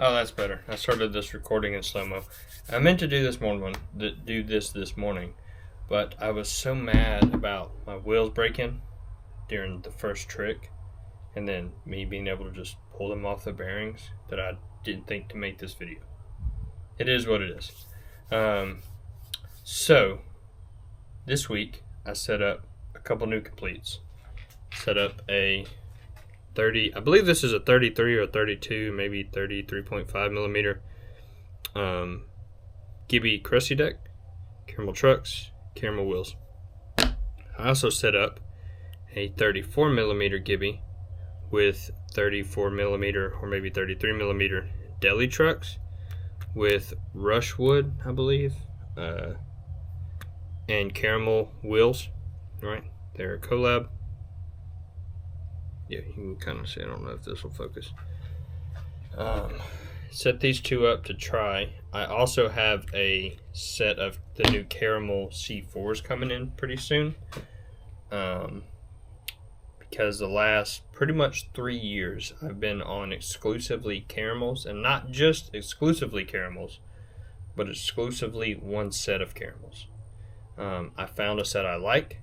Oh, that's better. I started this recording in slow-mo. I meant to do this morning, but I was so mad about my wheels breaking during the first trick, and then me being able to just pull them off the bearings that I didn't think to make this video. It is what it is. So this week I set up a couple new completes. Set up a 30, I believe this is a 33 or 32, maybe 33.5 millimeter Gibby Crusty deck, caramel trucks, caramel wheels. I also set up a 34 millimeter Gibby with 34 millimeter or maybe 33 millimeter deli trucks with Rushwood, I believe, and caramel wheels. Right, they're a collab. Yeah, you can kind of see. I don't know if this will focus. Set these two up to try. I also have a set of the new caramel C4s coming in pretty soon. Because the last pretty much 3 years I've been on exclusively caramels, and not just exclusively caramels, but exclusively one set of caramels. I found a set I like.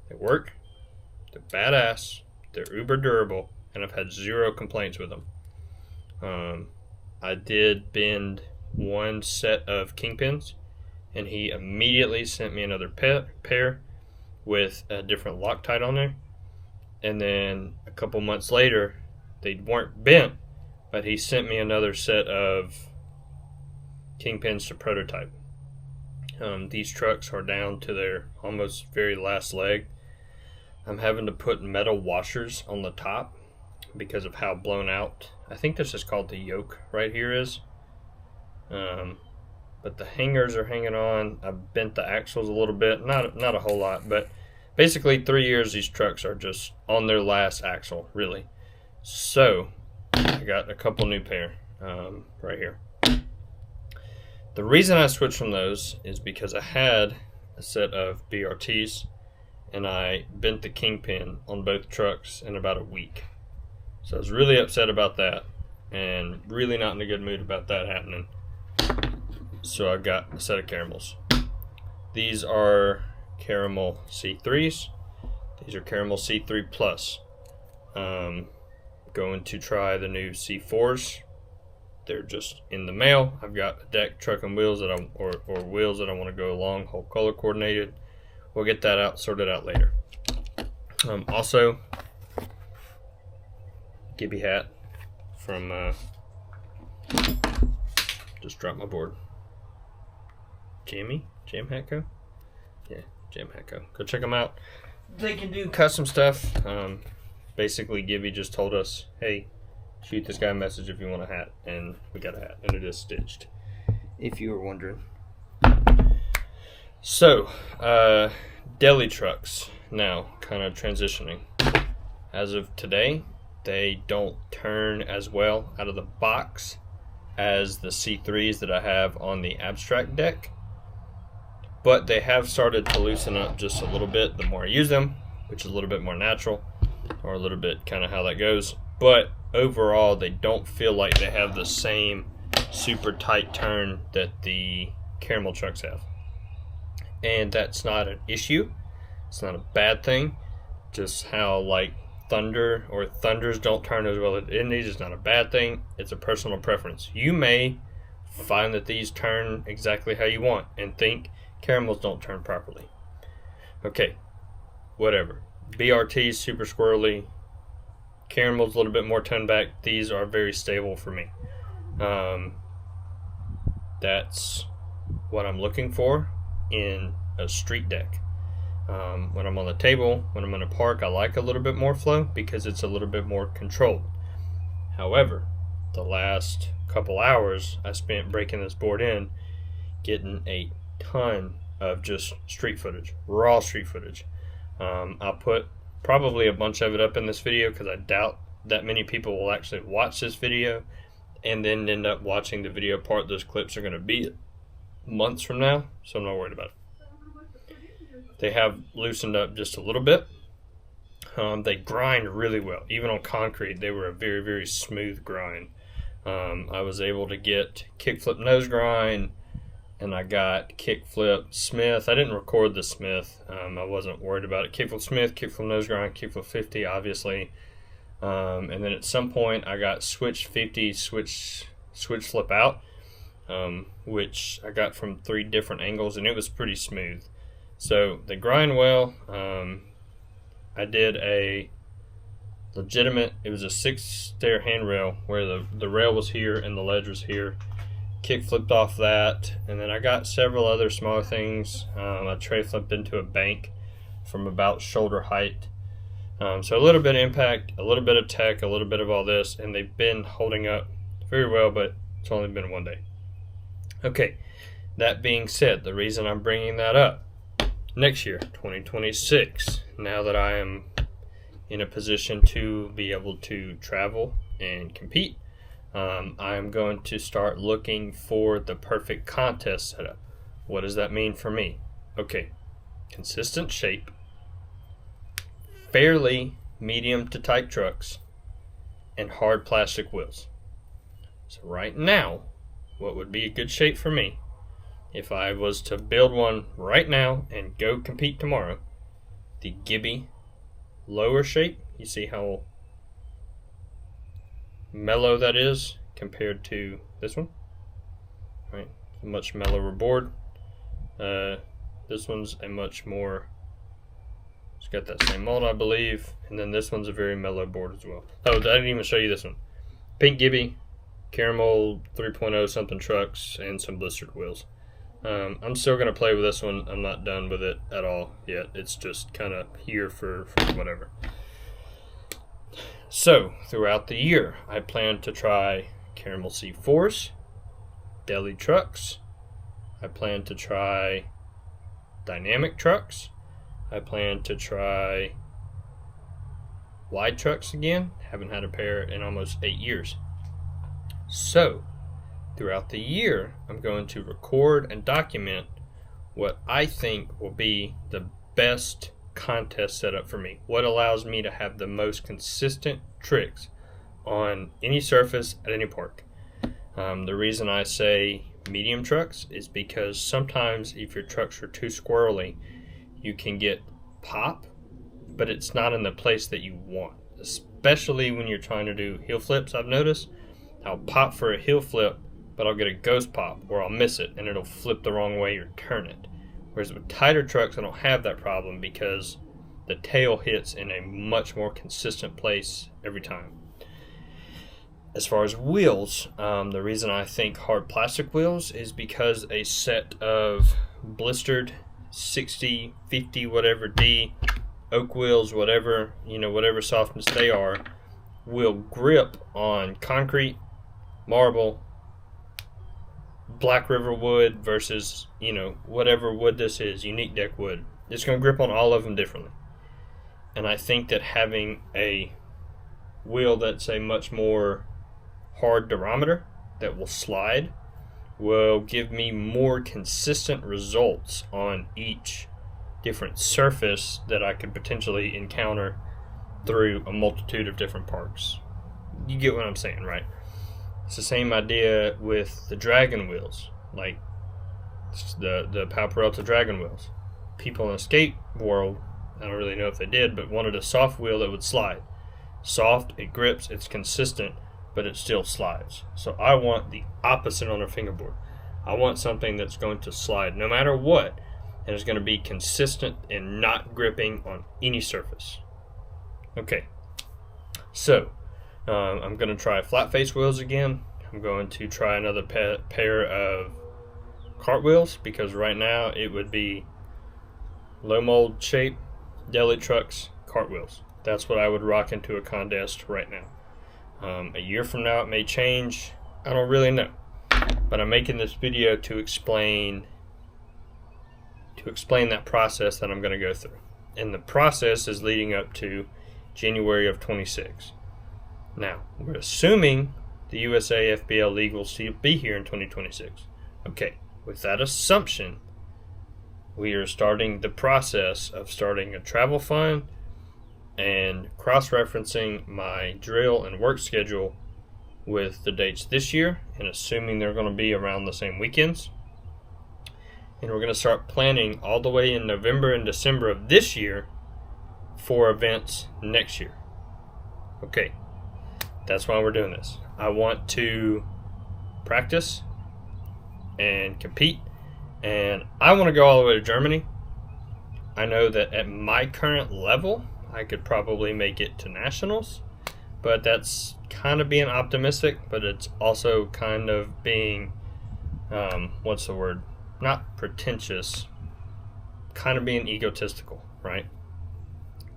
They work. They're badass. They're uber durable, and I've had zero complaints with them. I did bend one set of kingpins, and he immediately sent me another pair with a different Loctite on there. And then a couple months later, they weren't bent, but he sent me another set of kingpins to prototype. These trucks are down to their almost very last leg. I'm having to put metal washers on the top because of how blown out. I think this is called the yoke right here is. But the hangers are hanging on. I've bent the axles a little bit, not a whole lot, but basically 3 years these trucks are just on their last axle, really. So I got a couple new pair right here. The reason I switched from those is because I had a set of BRTs, and I bent the kingpin on both trucks in about a week. So I was really upset about that, and really not in a good mood about that happening. So I got a set of caramels. These are caramel C3s. These are caramel C3 Plus. Going to try the new C4s. They're just in the mail. I've got a deck, truck, and wheels that or wheels that I want to go along, whole color coordinated. We'll get that sorted out later. Also, Gibby hat from just dropped my board. Jam Hat Co. Yeah, Jam Hat Co. Go check them out. They can do custom stuff. Basically, Gibby just told us, hey, shoot this guy a message if you want a hat, and we got a hat, and it is stitched, if you were wondering. So, deli trucks now, kind of transitioning. As of today, they don't turn as well out of the box as the C3s that I have on the abstract deck, but they have started to loosen up just a little bit the more I use them, which is a little bit more natural, or a little bit kind of how that goes. But overall, they don't feel like they have the same super tight turn that the caramel trucks have. And that's not an issue. It's not a bad thing. Just how like Thunders don't turn as well as Indies is not a bad thing. It's a personal preference. You may find that these turn exactly how you want and think caramels don't turn properly. Okay, whatever. BRT super squirrely. Caramel's a little bit more toned back. These are very stable for me. That's what I'm looking for in a street deck. When I'm on the table, when I'm in a park, I like a little bit more flow because it's a little bit more controlled. However, the last couple hours I spent breaking this board in, getting a ton of just street footage, raw street footage. I'll put probably a bunch of it up in this video because I doubt that many people will actually watch this video and then end up watching the video part. Those clips are going to be months from now, so I'm not worried about it. They have loosened up just a little bit. They grind really well. Even on concrete, they were a very, very smooth grind. I was able to get kickflip nose grind, and I got kickflip Smith. I didn't record the Smith. I wasn't worried about it. Kickflip Smith, kickflip nose grind, kickflip 50, obviously. And then at some point, I got switch 50, switch flip out, which I got from 3 different angles, and it was pretty smooth. So they grind well. I did a legitimate, it was a 6-stair handrail where the rail was here and the ledge was here. Kick flipped off that, and then I got several other smaller things. I tray flipped into a bank from about shoulder height. So a little bit of impact, a little bit of tech, a little bit of all this, and they've been holding up very well, but it's only been one day. Okay, that being said, the reason I'm bringing that up, next year, 2026, now that I am in a position to be able to travel and compete, I'm going to start looking for the perfect contest setup. What does that mean for me? Okay, consistent shape, fairly medium to tight trucks, and hard plastic wheels. So right now, what would be a good shape for me, if I was to build one right now and go compete tomorrow, the Gibby lower shape, you see how mellow that is compared to this one, right? A much mellower board. This one's a much more, it's got that same mold, I believe, and then this one's a very mellow board as well. Oh, I didn't even show you this one. Pink Gibby, caramel 3.0 something trucks, and some blistered wheels. I'm still going to play with this one. I'm not done with it at all yet. It's just kind of here for whatever. So, throughout the year, I plan to try caramel C4s, deli trucks. I plan to try dynamic trucks. I plan to try wide trucks again. Haven't had a pair in almost 8 years. So, throughout the year, I'm going to record and document what I think will be the best contest setup for me. What allows me to have the most consistent tricks on any surface at any park. The reason I say medium trucks is because sometimes if your trucks are too squirrely, you can get pop, but it's not in the place that you want. Especially when you're trying to do heel flips, I've noticed. I'll pop for a heel flip, but I'll get a ghost pop, or I'll miss it, and it'll flip the wrong way or turn it. Whereas with tighter trucks, I don't have that problem because the tail hits in a much more consistent place every time. As far as wheels, the reason I think hard plastic wheels is because a set of blistered 60, 50, whatever D, oak wheels, whatever, whatever softness they are, will grip on concrete, marble, Black River wood versus, whatever wood this is, unique deck wood. It's going to grip on all of them differently. And I think that having a wheel that's a much more hard durometer that will slide will give me more consistent results on each different surface that I could potentially encounter through a multitude of different parks. You get what I'm saying, right? It's the same idea with the dragon wheels, like the Pau Peralta dragon wheels. People in the skate world, I don't really know if they did, but wanted a soft wheel that would slide. Soft, it grips, it's consistent, but it still slides. So I want the opposite on a fingerboard. I want something that's going to slide no matter what, and is going to be consistent and not gripping on any surface. Okay, so I'm going to try flat face wheels again. I'm going to try another pair of cartwheels because right now it would be low mold shape, deli trucks, cartwheels. That's what I would rock into a contest right now. A year from now it may change. I don't really know. But I'm making this video to explain that process that I'm going to go through. And the process is leading up to January of 26. Now, we're assuming the USA FBL League will still be here in 2026. Okay, with that assumption, we are starting the process of starting a travel fund and cross-referencing my drill and work schedule with the dates this year, and assuming they're going to be around the same weekends. And we're going to start planning all the way in November and December of this year for events next year. Okay, that's why we're doing this. I want to practice and compete, and I want to go all the way to Germany. I know that at my current level, I could probably make it to nationals, but that's kind of being optimistic, but it's also kind of being, what's the word? Not pretentious, kind of being egotistical, right?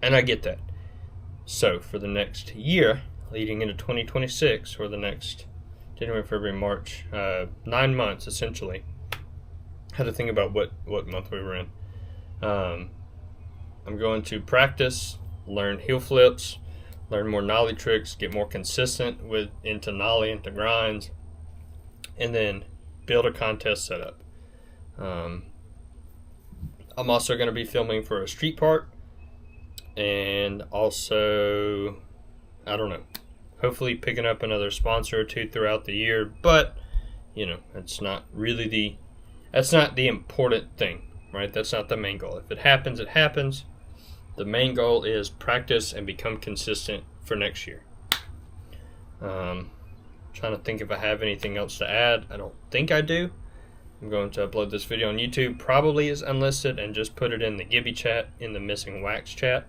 And I get that. So for the next year, leading into 2026, or the next January, February, March, 9 months essentially, I had to think about what month we were in. I'm going to practice, learn heel flips, learn more nollie tricks, get more consistent into nollie, into grinds, and then build a contest setup. I'm also going to be filming for a street part, and also, I don't know, hopefully picking up another sponsor or two throughout the year, but, it's not really that's not the important thing, right? That's not the main goal. If it happens, it happens. The main goal is practice and become consistent for next year. Trying to think if I have anything else to add. I don't think I do. I'm going to upload this video on YouTube, probably as unlisted, and just put it in the Gibby chat, in the Missing Wax chat.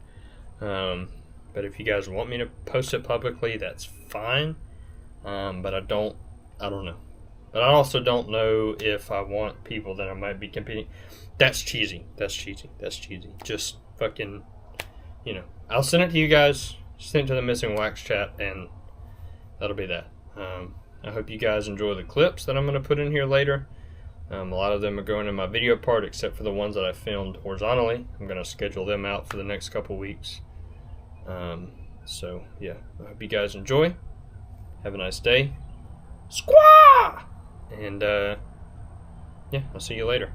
But if you guys want me to post it publicly, that's fine. But I don't know. But I also don't know if I want people that I might be competing. That's cheesy. Just fucking, I'll send it to you guys. Send it to the Missing Wax chat, and that'll be that. I hope you guys enjoy the clips that I'm going to put in here later. A lot of them are going in my video part, except for the ones that I filmed horizontally. I'm going to schedule them out for the next couple weeks. So, yeah, I hope you guys enjoy. Have a nice day. Squaw! And, yeah, I'll see you later.